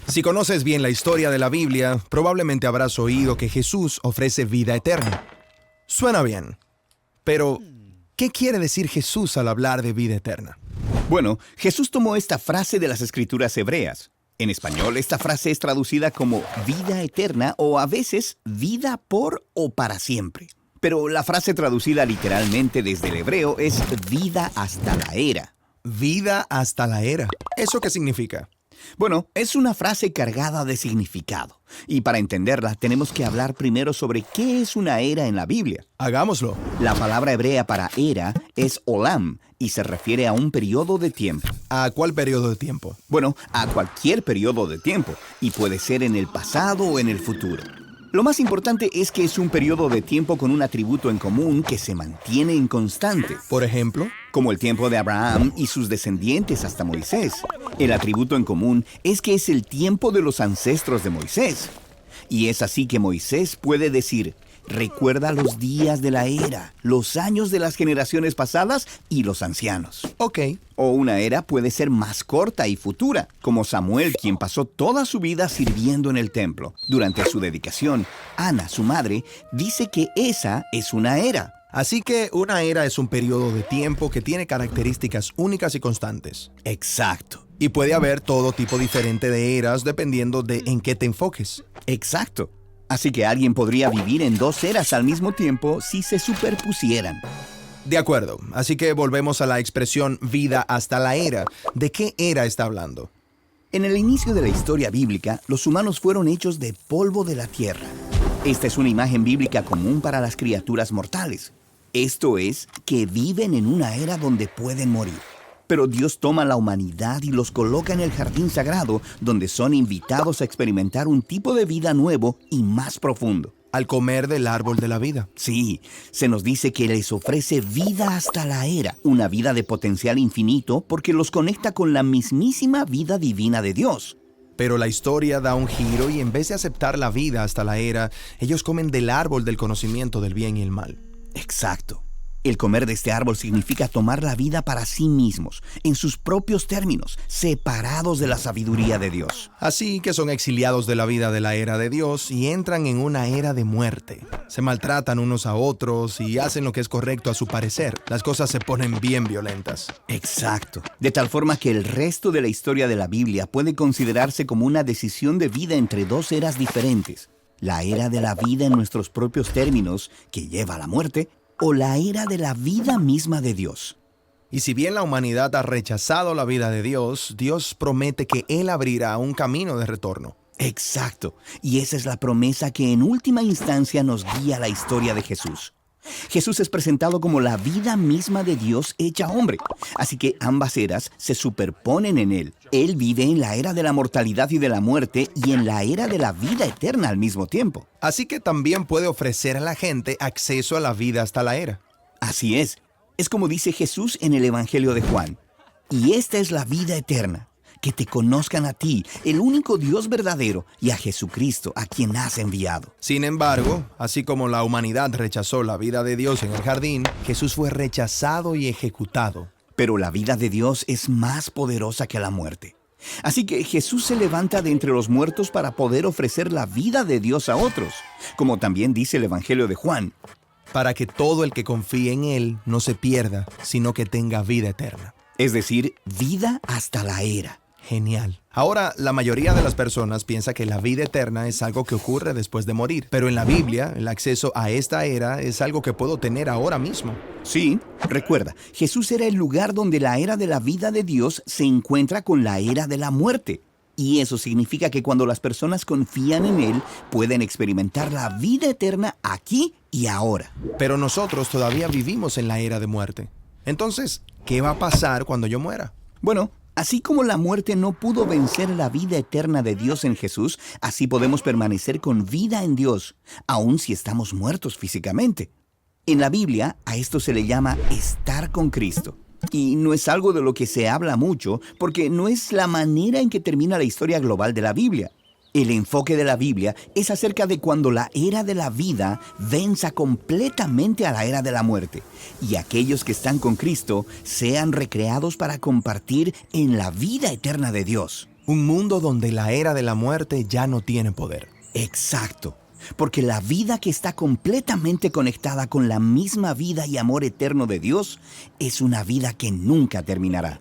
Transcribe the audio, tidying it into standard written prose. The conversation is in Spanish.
Si conoces bien la historia de la Biblia, probablemente habrás oído que Jesús ofrece vida eterna. Suena bien, pero ¿qué quiere decir Jesús al hablar de vida eterna? Bueno, Jesús tomó esta frase de las Escrituras hebreas. En español, esta frase es traducida como vida eterna o a veces vida por o para siempre. Pero la frase traducida literalmente desde el hebreo es vida hasta la era. Vida hasta la era. ¿Eso qué significa? Bueno, es una frase cargada de significado. Y para entenderla, tenemos que hablar primero sobre qué es una era en la Biblia. Hagámoslo. La palabra hebrea para era es olam y se refiere a un periodo de tiempo. ¿A cuál periodo de tiempo? Bueno, a cualquier periodo de tiempo, y puede ser en el pasado o en el futuro. Lo más importante es que es un periodo de tiempo con un atributo en común que se mantiene inconstante. Por ejemplo, Como el tiempo de Abraham y sus descendientes hasta Moisés. El atributo en común es que es el tiempo de los ancestros de Moisés. Y es así que Moisés puede decir, recuerda los días de la era, los años de las generaciones pasadas y los ancianos. ok. O una era puede ser más corta y futura, como Samuel, quien pasó toda su vida sirviendo en el templo. Durante su dedicación, Ana, su madre, dice que esa es una era. Así que una era es un periodo de tiempo que tiene características únicas y constantes. Exacto, Y puede haber todo tipo diferente de eras dependiendo de en qué te enfoques. exacto. Así que alguien podría vivir en dos eras al mismo tiempo si se superpusieran. De acuerdo, así que volvemos a la expresión vida hasta la era. ¿De qué era está hablando? En el inicio de la historia bíblica, los humanos fueron hechos de polvo de la tierra. Esta es una imagen bíblica común para las criaturas mortales. Esto es, que viven en una era donde pueden morir. Pero Dios toma la humanidad y los coloca en el jardín sagrado, donde son invitados a experimentar un tipo de vida nuevo y más profundo. Al comer del árbol de la vida. Sí, se nos dice que les ofrece vida hasta la era, una vida de potencial infinito porque los conecta con la mismísima vida divina de Dios. Pero la historia da un giro y en vez de aceptar la vida hasta la era, ellos comen del árbol del conocimiento del bien y el mal. Exacto. El comer de este árbol significa tomar la vida para sí mismos, en sus propios términos, separados de la sabiduría de Dios. Así que son exiliados de la vida de la era de Dios y entran en una era de muerte. Se maltratan unos a otros y hacen lo que es correcto a su parecer. Las cosas se ponen bien violentas. Exacto. De tal forma que el resto de la historia de la Biblia puede considerarse como una decisión de vida entre dos eras diferentes. La era de la vida en nuestros propios términos, que lleva a la muerte, o la era de la vida misma de Dios. Y si bien la humanidad ha rechazado la vida de Dios, Dios promete que Él abrirá un camino de retorno. Exacto. Y esa es la promesa que en última instancia nos guía la historia de Jesús. Jesús es presentado como la vida misma de Dios hecha hombre. Así que ambas eras se superponen en Él. Él vive en la era de la mortalidad y de la muerte y en la era de la vida eterna al mismo tiempo. Así que también puede ofrecer a la gente acceso a la vida hasta la era. Así es. Es como dice Jesús en el Evangelio de Juan. Y esta es la vida eterna, que te conozcan a ti, el único Dios verdadero, y a Jesucristo, a quien has enviado. Sin embargo, así como la humanidad rechazó la vida de Dios en el jardín, Jesús fue rechazado y ejecutado. Pero la vida de Dios es más poderosa que la muerte. Así que Jesús se levanta de entre los muertos para poder ofrecer la vida de Dios a otros, como también dice el Evangelio de Juan. Para que todo el que confíe en Él no se pierda, sino que tenga vida eterna. Es decir, vida hasta la era. Genial. Ahora, la mayoría de las personas piensa que la vida eterna es algo que ocurre después de morir. Pero en la Biblia, el acceso a esta era es algo que puedo tener ahora mismo. Sí, recuerda, Jesús era el lugar donde la era de la vida de Dios se encuentra con la era de la muerte. Y eso significa que cuando las personas confían en Él, pueden experimentar la vida eterna aquí y ahora. Pero nosotros todavía vivimos en la era de muerte. Entonces, ¿qué va a pasar cuando yo muera? Bueno, así como la muerte no pudo vencer la vida eterna de Dios en Jesús, así podemos permanecer con vida en Dios, aun si estamos muertos físicamente. En la Biblia, a esto se le llama estar con Cristo. Y no es algo de lo que se habla mucho, porque no es la manera en que termina la historia global de la Biblia. El enfoque de la Biblia es acerca de cuando la era de la vida venza completamente a la era de la muerte, y aquellos que están con Cristo sean recreados para compartir en la vida eterna de Dios. Un mundo donde la era de la muerte ya no tiene poder. Exacto, porque la vida que está completamente conectada con la misma vida y amor eterno de Dios es una vida que nunca terminará.